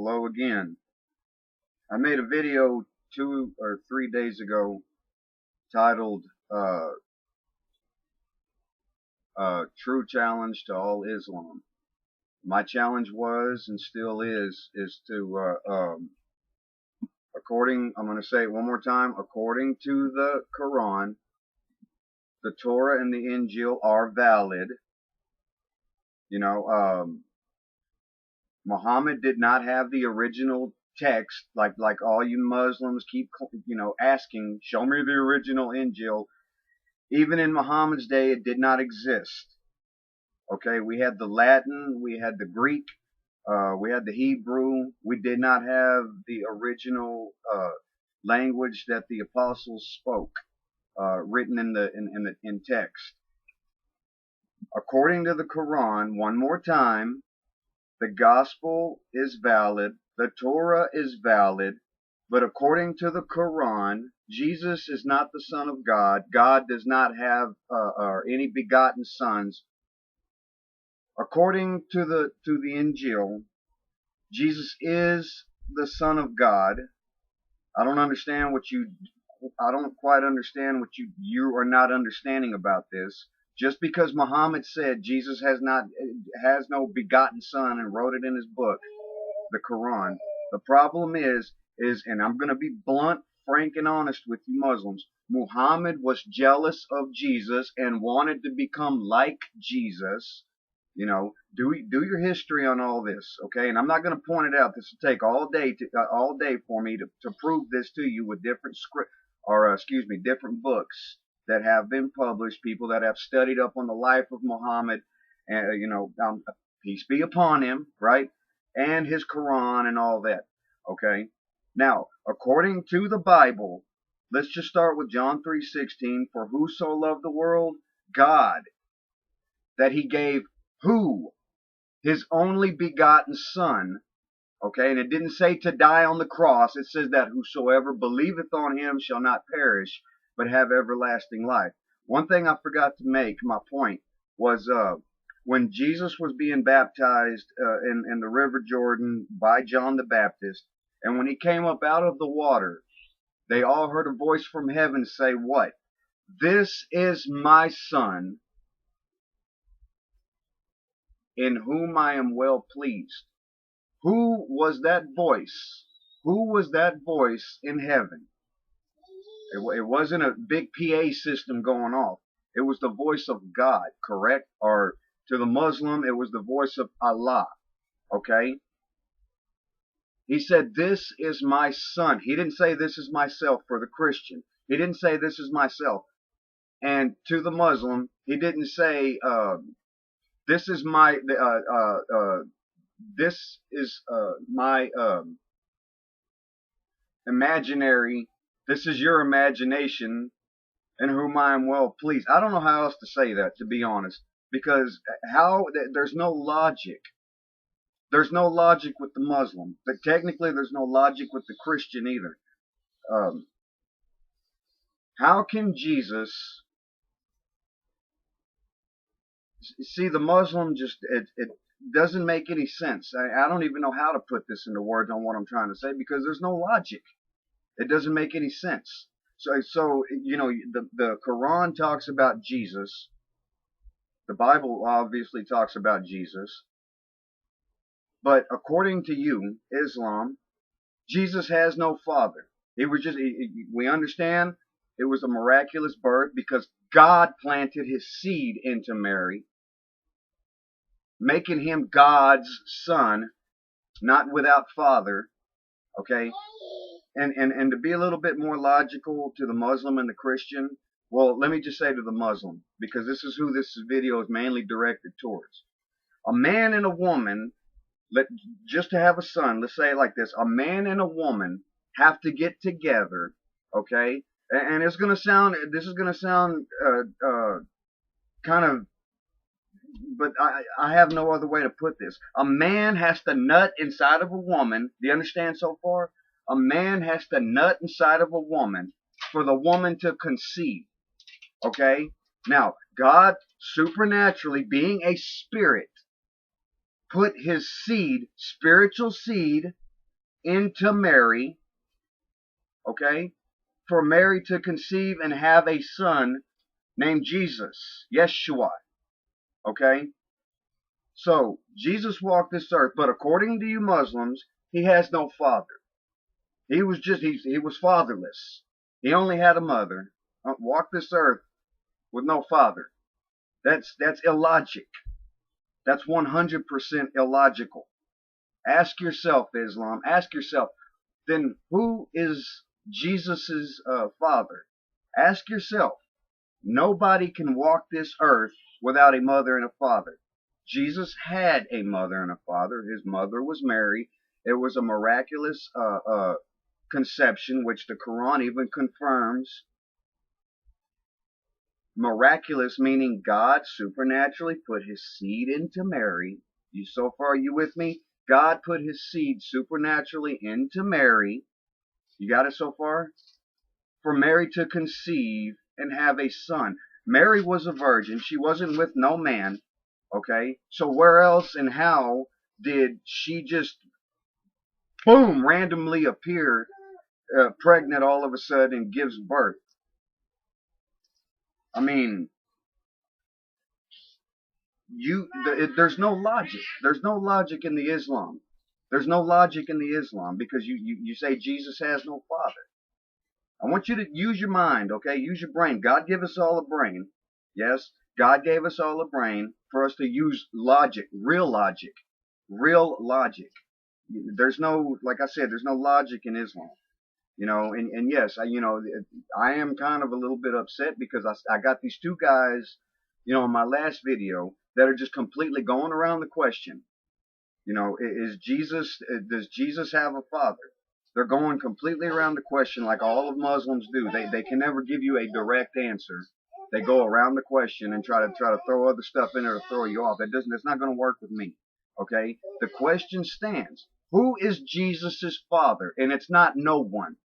Hello again. I made a video 2 or 3 days ago titled True Challenge to All Islam. My challenge was and still is to, I'm going to say it one more time, according to the Quran, the Torah and the Injil are valid. Muhammad did not have the original text like all you Muslims keep asking, show me the original Injil. Even in Muhammad's day, it did not exist. Okay, we had the Latin, we had the Greek, we had the Hebrew. We did not have the original language that the apostles spoke, written in text. According to the Quran, one more time, the gospel is valid, the Torah is valid, but according to the Quran, Jesus is not the Son of God. God does not have any begotten sons. According to the Injil, Jesus is the Son of God. I don't quite understand what you are not understanding about this. Just because Muhammad said Jesus has no begotten son and wrote it in his book, the Quran. The problem is, and I'm going to be blunt, frank, and honest with you Muslims, Muhammad was jealous of Jesus and wanted to become like Jesus. Do your history on all this, okay? And I'm not going to point it out. This will take all day for me to prove this to you with different different books that have been published, people that have studied up on the life of Muhammad, and peace be upon him, right? And his Quran and all that, okay? Now, according to the Bible, let's just start with John 3:16. For who so loved the world? God, that he gave who? His only begotten Son, okay? And it didn't say to die on the cross. It says that whosoever believeth on him shall not perish, but have everlasting life. One thing I forgot to make, my point, was when Jesus was being baptized in the River Jordan by John the Baptist, and when he came up out of the water, they all heard a voice from heaven say what? This is my Son, in whom I am well pleased. Who was that voice? Who was that voice in heaven? It wasn't a big PA system going off. It was the voice of God, correct? Or to the Muslim, it was the voice of Allah, okay? He said, this is my Son. He didn't say this is myself for the Christian. He didn't say this is myself. And to the Muslim, he didn't say, this is my imaginary, this is your imagination, in whom I am well pleased. I don't know how else to say that, to be honest, because there's no logic. There's no logic with the Muslim, but technically there's no logic with the Christian either. How can Jesus, see, the Muslim just, it doesn't make any sense. I don't even know how to put this into words on what I'm trying to say, because there's no logic. It doesn't make any sense. So the Quran talks about Jesus. The Bible obviously talks about Jesus. But according to you, Islam, Jesus has no father. We understand it was a miraculous birth because God planted his seed into Mary, making him God's son, not without father, okay? And to be a little bit more logical to the Muslim and the Christian, well, let me just say to the Muslim, because this is who this video is mainly directed towards. A man and a woman, just to have a son, let's say it like this, a man and a woman have to get together, okay? And this is going to sound kind of, but I have no other way to put this. A man has to nut inside of a woman. Do you understand so far? A man has to nut inside of a woman for the woman to conceive. Okay? Now, God supernaturally, being a spirit, put his seed, spiritual seed, into Mary, okay, for Mary to conceive and have a son named Jesus, Yeshua, okay? So, Jesus walked this earth, but according to you Muslims, he has no father. He was fatherless. He only had a mother. Walked this earth with no father. That's illogic. That's 100% illogical. Ask yourself, Islam, ask yourself, then who is Jesus's father? Ask yourself. Nobody can walk this earth without a mother and a father. Jesus had a mother and a father. His mother was Mary. It was a miraculous conception, which the Quran even confirms. Miraculous meaning God supernaturally put his seed into Mary. So far, you with me? God put his seed supernaturally into Mary. You got it so far? For Mary to conceive and have a son. Mary was a virgin. She wasn't with no man. Okay? So where else and how did she just, boom, randomly appear pregnant all of a sudden and gives birth? I mean, there's no logic. There's no logic in the Islam. There's no logic in the Islam because you say Jesus has no father. I want you to use your mind, okay? Use your brain. God gave us all a brain. Yes, God gave us all a brain for us to use logic, real logic, real logic. There's no, like I said, there's no logic in Islam. You know, and yes, I am kind of a little bit upset because I got these two guys, in my last video that are just completely going around the question. Does Jesus have a father? They're going completely around the question like all of Muslims do. They can never give you a direct answer. They go around the question and try to throw other stuff in there to throw you off. That's not going to work with me. Okay? The question stands. Who is Jesus's father? And it's not no one.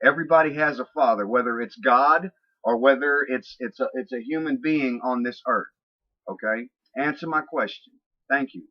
Everybody has a father, whether it's God or whether it's a human being on this earth. Okay? Answer my question. Thank you.